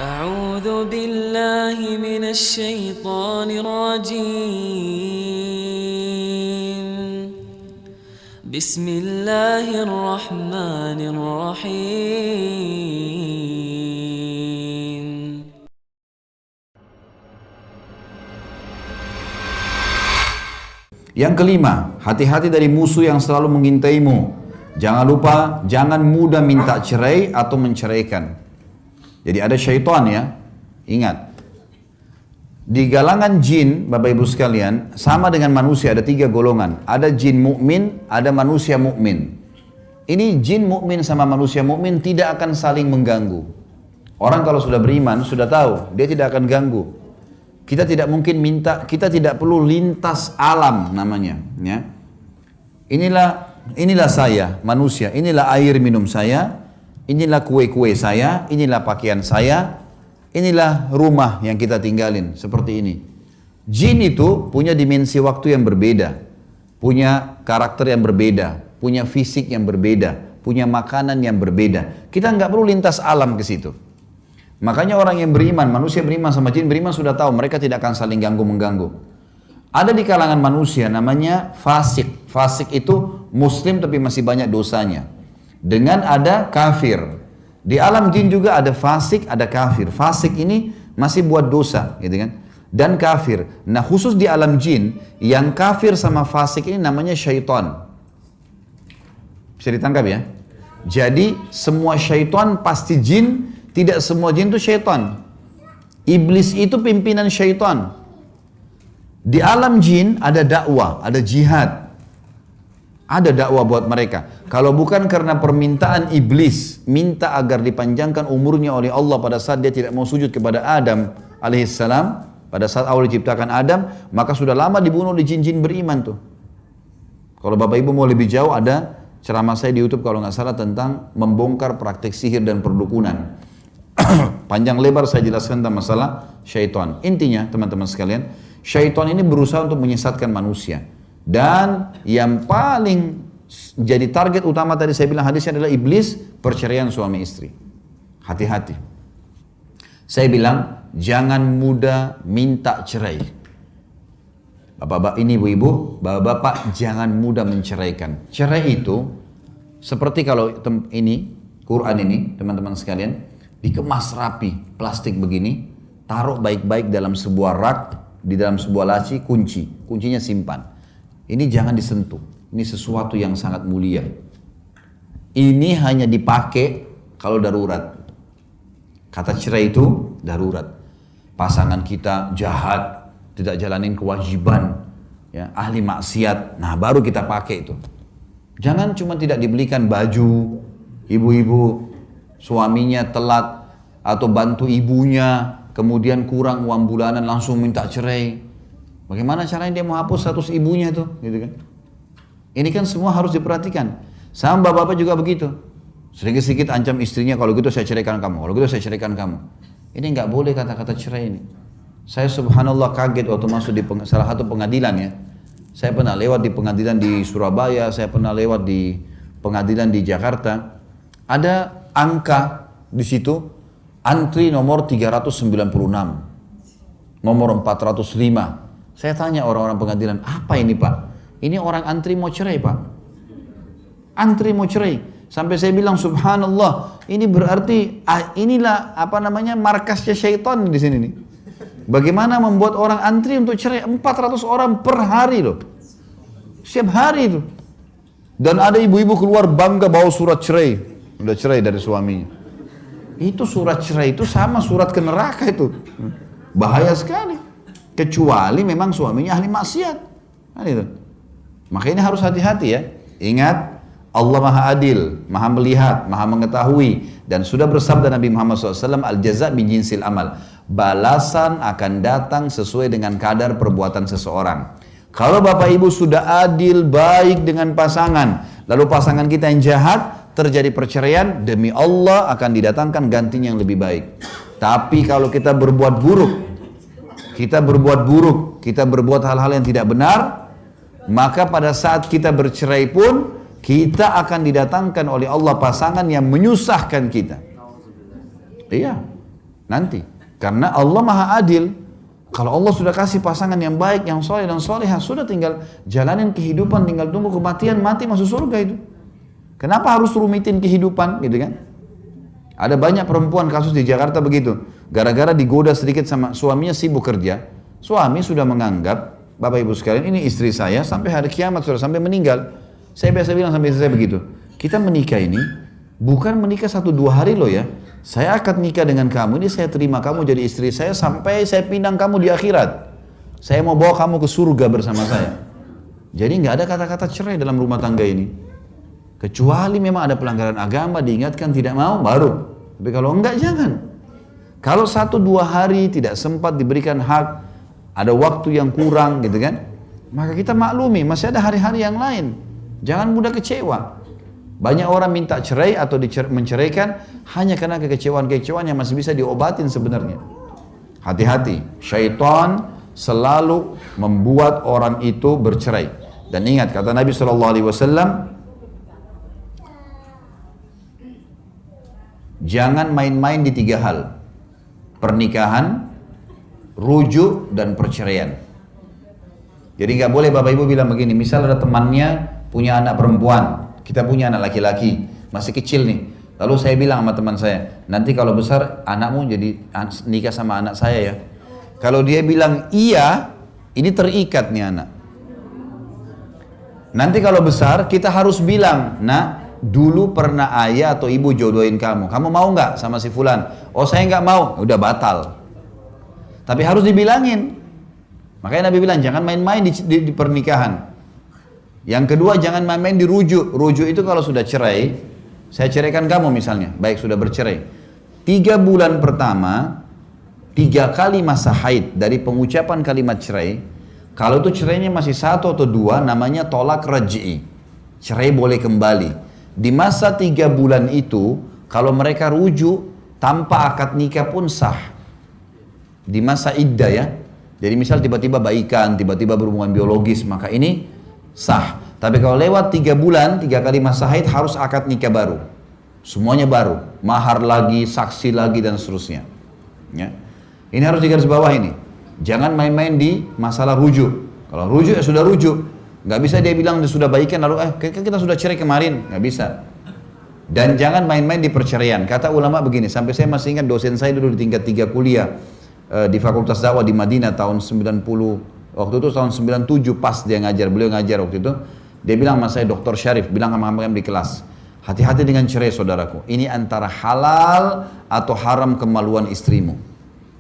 أعوذ بالله من الشيطان الرجيم بسم الله الرحمن الرحيم Yang kelima, hati-hati dari musuh yang selalu mengintaimu. Jangan lupa, jangan mudah minta cerai atau menceraikan. Jadi ada syaitan ya, ingat. Di galangan jin, Bapak Ibu sekalian, sama dengan manusia ada 3 golongan. Ada jin mukmin, ada manusia mukmin. Ini jin mukmin sama manusia mukmin tidak akan saling mengganggu. Orang kalau sudah beriman, sudah tahu, dia tidak akan ganggu. Kita tidak mungkin minta, kita tidak perlu lintas alam namanya. Ya. Inilah saya, manusia, inilah air minum saya, inilah kue-kue saya, inilah pakaian saya, inilah rumah yang kita tinggalin, seperti ini. Jin itu punya dimensi waktu yang berbeda, punya karakter yang berbeda, punya fisik yang berbeda, punya makanan yang berbeda. Kita nggak perlu lintas alam ke situ. Makanya orang yang beriman, manusia beriman sama jin beriman sudah tahu mereka tidak akan saling ganggu-mengganggu. Ada di kalangan manusia namanya fasik. Fasik itu muslim tapi masih banyak dosanya. Dengan ada kafir. Di alam jin juga ada fasik, ada kafir. Fasik ini masih buat dosa, gitu kan? Dan kafir. Nah, khusus di alam jin, yang kafir sama fasik ini namanya syaitan. Bisa ditangkap ya? Jadi semua syaitan pasti jin, tidak semua jin itu syaitan. Iblis itu pimpinan syaitan. Di alam jin ada dakwah, ada jihad. Ada dakwah buat mereka. Kalau bukan karena permintaan iblis, minta agar dipanjangkan umurnya oleh Allah pada saat dia tidak mau sujud kepada Adam alaihissalam, pada saat awal diciptakan Adam, maka sudah lama dibunuh oleh jin-jin beriman tuh. Kalau Bapak Ibu mau lebih jauh, ada ceramah saya di YouTube kalau nggak salah tentang membongkar praktek sihir dan perdukunan. Panjang lebar saya jelaskan tentang masalah syaitan. Intinya teman-teman sekalian, syaitan ini berusaha untuk menyesatkan manusia. Dan yang paling jadi target utama tadi saya bilang hadisnya adalah iblis, perceraian suami istri. Hati-hati. Saya bilang jangan mudah minta cerai. Bapak-bapak ini ibu-ibu, bapak-bapak jangan mudah menceraikan. Cerai itu seperti kalau ini Quran ini teman-teman sekalian dikemas rapi, plastik begini, taruh baik-baik dalam sebuah rak, di dalam sebuah laci, kuncinya simpan. Ini jangan disentuh, ini sesuatu yang sangat mulia. Ini hanya dipakai kalau darurat. Kata cerai itu darurat. Pasangan kita jahat, tidak jalanin kewajiban, ya, ahli maksiat, nah baru kita pakai itu. Jangan cuma tidak dibelikan baju, ibu-ibu, suaminya telat atau bantu ibunya, kemudian kurang uang bulanan langsung minta cerai. Bagaimana caranya dia mau hapus status ibunya itu, gitu kan? Ini kan semua harus diperhatikan. Sama bapak-bapak juga begitu. Sedikit-sedikit ancam istrinya, kalau gitu saya ceraikan kamu, kalau gitu saya ceraikan kamu. Ini nggak boleh kata-kata cerai ini. Saya subhanallah kaget waktu masuk di salah satu pengadilan ya. Saya pernah lewat di pengadilan di Surabaya, saya pernah lewat di pengadilan di Jakarta. Ada angka di situ, antri nomor 396, nomor 405. Saya tanya orang-orang pengadilan, apa ini Pak? Ini orang antri mau cerai Pak. Antri mau cerai. Sampai saya bilang subhanallah, ini berarti inilah apa namanya markasnya syaitan di sini nih. Bagaimana membuat orang antri untuk cerai 400 orang per hari loh. Setiap hari itu. Dan ada ibu-ibu keluar bangga bawa surat cerai. Udah cerai dari suaminya. Itu surat cerai itu sama surat ke neraka itu. Bahaya sekali. Kecuali memang suaminya ahli maksiat. Nah, itu. Makanya harus hati-hati ya. Ingat, Allah Maha Adil, Maha Melihat, Maha Mengetahui. Dan sudah bersabda Nabi Muhammad SAW, Al-jaza min jinsil amal. Balasan akan datang sesuai dengan kadar perbuatan seseorang. Kalau Bapak Ibu sudah adil, baik dengan pasangan, lalu pasangan kita yang jahat, terjadi perceraian, demi Allah akan didatangkan gantinya yang lebih baik. Tapi kalau kita berbuat buruk, kita berbuat hal-hal yang tidak benar, maka pada saat kita bercerai pun, kita akan didatangkan oleh Allah pasangan yang menyusahkan kita. Iya. Nanti. Karena Allah Maha Adil. Kalau Allah sudah kasih pasangan yang baik, yang soleh dan solehah, sudah tinggal jalanin kehidupan, tinggal tunggu kematian, mati masuk surga itu. Kenapa harus rumitin kehidupan, gitu kan? Ada banyak perempuan kasus di Jakarta begitu. Gara-gara digoda sedikit sama suaminya sibuk kerja, suami sudah menganggap, Bapak Ibu sekalian, ini istri saya sampai hari kiamat, sudah sampai meninggal. Saya biasa bilang sampai istri saya begitu. Kita menikah ini, bukan menikah 1-2 hari loh ya. Saya akan nikah dengan kamu, ini saya terima kamu jadi istri saya sampai saya pinang kamu di akhirat. Saya mau bawa kamu ke surga bersama saya. Jadi nggak ada kata-kata cerai dalam rumah tangga ini. Kecuali memang ada pelanggaran agama, diingatkan tidak mau, baru. Tapi kalau enggak, jangan. Kalau 1-2 hari tidak sempat diberikan hak, ada waktu yang kurang gitu kan, maka kita maklumi, masih ada hari-hari yang lain. Jangan mudah kecewa. Banyak orang minta cerai atau menceraikan hanya karena kekecewaan-kekecewaan yang masih bisa diobatin sebenarnya. Hati-hati, syaitan selalu membuat orang itu bercerai. Dan ingat kata Nabi SAW, jangan main-main di 3 hal. Pernikahan, rujuk, dan perceraian. Jadi nggak boleh Bapak Ibu bilang begini, misal ada temannya punya anak perempuan, kita punya anak laki-laki, masih kecil nih. Lalu saya bilang sama teman saya, nanti kalau besar anakmu jadi nikah sama anak saya ya. Kalau dia bilang iya, ini terikat nih anak. Nanti kalau besar kita harus bilang, nak, dulu pernah ayah atau ibu jodohin kamu mau nggak sama si fulan? Oh saya nggak mau, udah batal. Tapi harus dibilangin. Makanya Nabi bilang jangan main-main di pernikahan. Yang kedua, jangan main-main dirujuk. Rujuk itu kalau sudah cerai, saya ceraikan kamu misalnya, baik sudah bercerai. 3 bulan pertama, 3 kali masa haid dari pengucapan kalimat cerai, kalau itu cerainya masih 1 atau 2, namanya tolak raj'i. Cerai boleh kembali. Di masa 3 bulan itu, kalau mereka rujuk, tanpa akad nikah pun sah. Di masa iddah ya. Jadi misal tiba-tiba baikan, tiba-tiba berhubungan biologis, maka ini sah. Tapi kalau lewat 3 bulan, 3 kali masa haid harus akad nikah baru. Semuanya baru. Mahar lagi, saksi lagi dan seterusnya. Ya. Ini harus digaris bawah ini. Jangan main-main di masalah rujuk. Kalau rujuk ya sudah rujuk. Nggak bisa dia bilang dia sudah baikan lalu kita sudah cerai kemarin. Nggak bisa. Dan jangan main-main di perceraian. Kata ulama begini, sampai saya masih ingat dosen saya dulu di tingkat 3 kuliah di Fakultas Dakwah di Madinah tahun 90. Waktu itu tahun 97 pas dia ngajar, beliau ngajar waktu itu. Dia bilang sama saya, Dr. Syarif, bilang sama kami di kelas, hati-hati dengan cerai saudaraku. Ini antara halal atau haram kemaluan istrimu.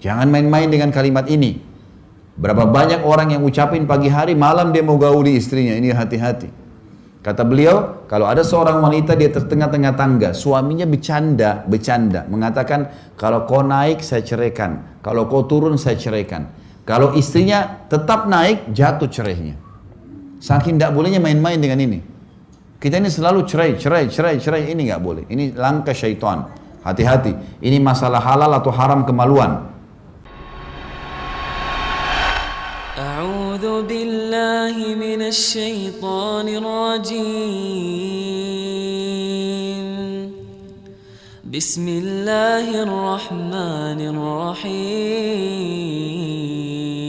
Jangan main-main dengan kalimat ini. Berapa banyak orang yang ucapin pagi hari, malam dia mau gauli istrinya. Ini hati-hati. Kata beliau, kalau ada seorang wanita di tengah-tengah tangga, suaminya bercanda, mengatakan, kalau kau naik saya ceraikan, kalau kau turun saya ceraikan. Kalau istrinya tetap naik, jatuh cerainya. Saking tidak bolehnya main-main dengan ini. Kita ini selalu cerai, ini nggak boleh. Ini langkah syaitan. Hati-hati. Ini masalah halal atau haram kemaluan. A'udzu billahi minasy syaithanir rajim. Bismillahirrahmanirrahim.